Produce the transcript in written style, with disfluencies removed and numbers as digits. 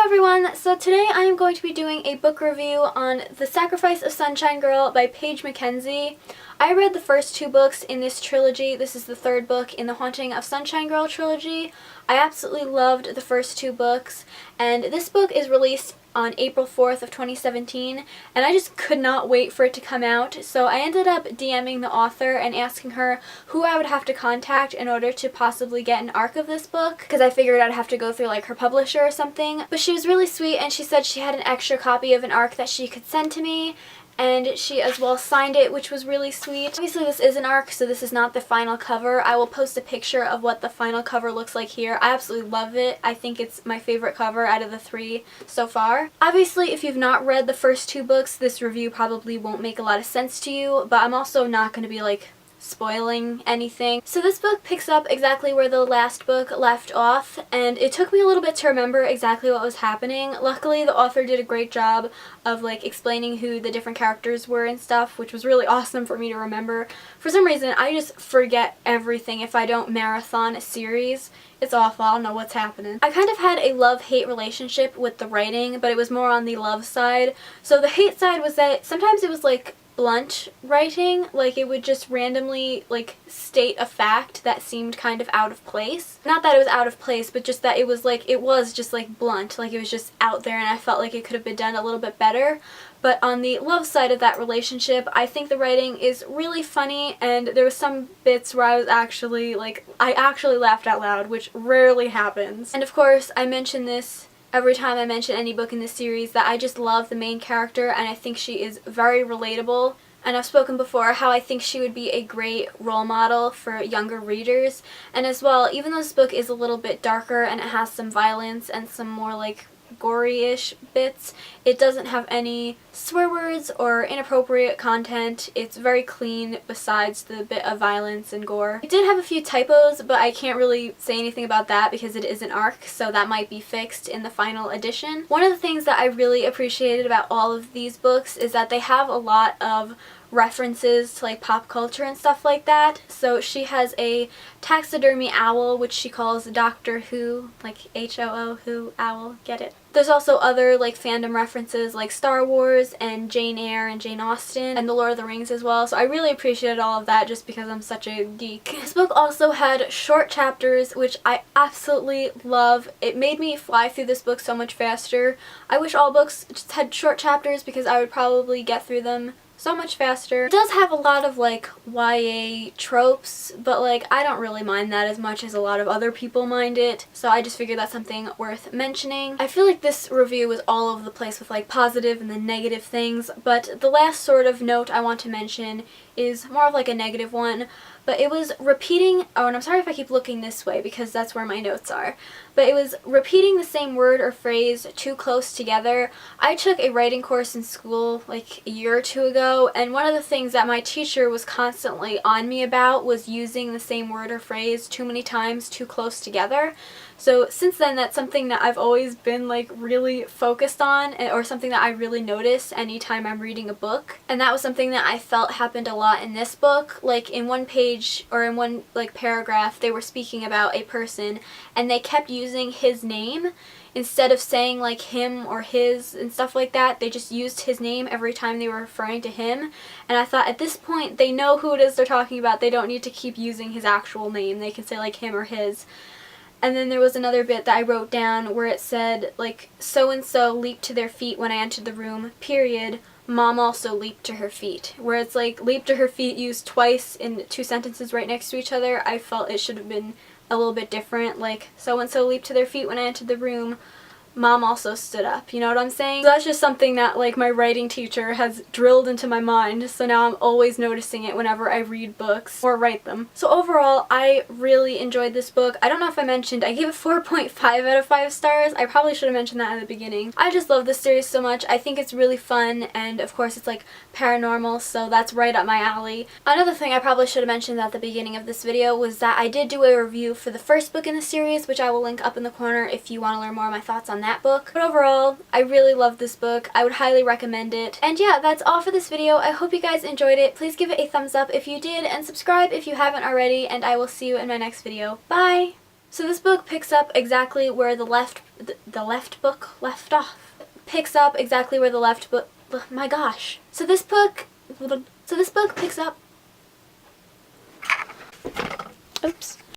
everyone! So today I am going to be doing a book review on The Sacrifice of Sunshine Girl by Paige Mackenzie. I read the first two books in this trilogy. This is the third book in the Haunting of Sunshine Girl trilogy. I absolutely loved the first two books, and this book is released on April 4th of 2017, and I just could not wait for it to come out, so I ended up DMing the author and asking her who I would have to contact in order to possibly get an ARC of this book, because I figured I'd have to go through like her publisher or something. But she was really sweet, and she said she had an extra copy of an ARC that she could send to me, and she as well signed it, which was really sweet. Obviously this is an ARC, so this is not the final cover. I will post a picture of what the final cover looks like here. I absolutely love it. I think it's my favorite cover out of the three so far. Obviously, if you've not read the first two books, this review probably won't make a lot of sense to you, but I'm also not going to be like spoiling anything. So this book picks up exactly where the last book left off, and it took me a little bit to remember exactly what was happening. Luckily, the author did a great job of like explaining who the different characters were and stuff, which was really awesome for me to remember. For some reason, I just forget everything if I don't marathon a series. It's awful. I don't know what's happening. I kind of had a love-hate relationship with the writing, but it was more on the love side. So the hate side was that sometimes it was like blunt writing, like it would just randomly like state a fact that seemed kind of out of place. Not that it was out of place, but just that it was just like blunt, like it was just out there, and I felt like it could have been done a little bit better. But on the love side of that relationship, I think the writing is really funny, and there was some bits where I was actually like, I actually laughed out loud, which rarely happens. And of course, I mention this every time I mention any book in this series, that I just love the main character, and I think she is very relatable. And I've spoken before how I think she would be a great role model for younger readers. And as well, even though this book is a little bit darker and it has some violence and some more like gory-ish bits, it doesn't have any swear words or inappropriate content. It's very clean besides the bit of violence and gore. It did have a few typos, but I can't really say anything about that because it is an ARC, so that might be fixed in the final edition. One of the things that I really appreciated about all of these books is that they have a lot of references to like pop culture and stuff like that. So she has a taxidermy owl, which she calls Doctor Who, like H-O-O, Who, Owl, get it? There's also other like fandom references like Star Wars and Jane Eyre and Jane Austen and The Lord of the Rings as well, so I really appreciated all of that just because I'm such a geek. This book also had short chapters, which I absolutely love. It made me fly through this book so much faster. I wish all books just had short chapters because I would probably get through them so much faster. It does have a lot of like YA tropes, but like I don't really mind that as much as a lot of other people mind it, so I just figured that's something worth mentioning. I feel like this review was all over the place with like positive and then negative things, but the last sort of note I want to mention is more of like a negative one, but it was repeating, oh, and I'm sorry if I keep looking this way because that's where my notes are, but it was repeating the same word or phrase too close together. I took a writing course in school like a year or two ago, and one of the things that my teacher was constantly on me about was using the same word or phrase too many times too close together. So since then, that's something that I've always been like really focused on, or something that I really notice anytime I'm reading a book. And that was something that I felt happened a lot in this book. Like in one page or in one like paragraph, they were speaking about a person and they kept using his name instead of saying like him or his and stuff like that. They just used his name every time they were referring to him. And I thought at this point they know who it is they're talking about. They don't need to keep using his actual name. They can say like him or his. And then there was another bit that I wrote down where it said, like, so-and-so leaped to their feet when I entered the room, period. Mom also leaped to her feet. Where it's like, leaped to her feet used twice in two sentences right next to each other. I felt it should have been a little bit different. Like, so-and-so leaped to their feet when I entered the room. Mom also stood up, you know what I'm saying? So that's just something that like my writing teacher has drilled into my mind, so now I'm always noticing it whenever I read books or write them. So overall, I really enjoyed this book. I don't know if I mentioned, I gave it 4.5 out of 5 stars. I probably should have mentioned that at the beginning. I just love this series so much. I think it's really fun, and of course it's like paranormal, so that's right up my alley. Another thing I probably should have mentioned at the beginning of this video was that I did do a review for the first book in the series, which I will link up in the corner if you want to learn more of my thoughts on that book. But overall, I really love this book. I would highly recommend it. And yeah, that's all for this video. I hope you guys enjoyed it. Please give it a thumbs up if you did, and subscribe if you haven't already, and I will see you in my next video. Bye! So this book picks up exactly where the the left book left off. Picks up exactly where the left book, my gosh. So this book picks up, oops.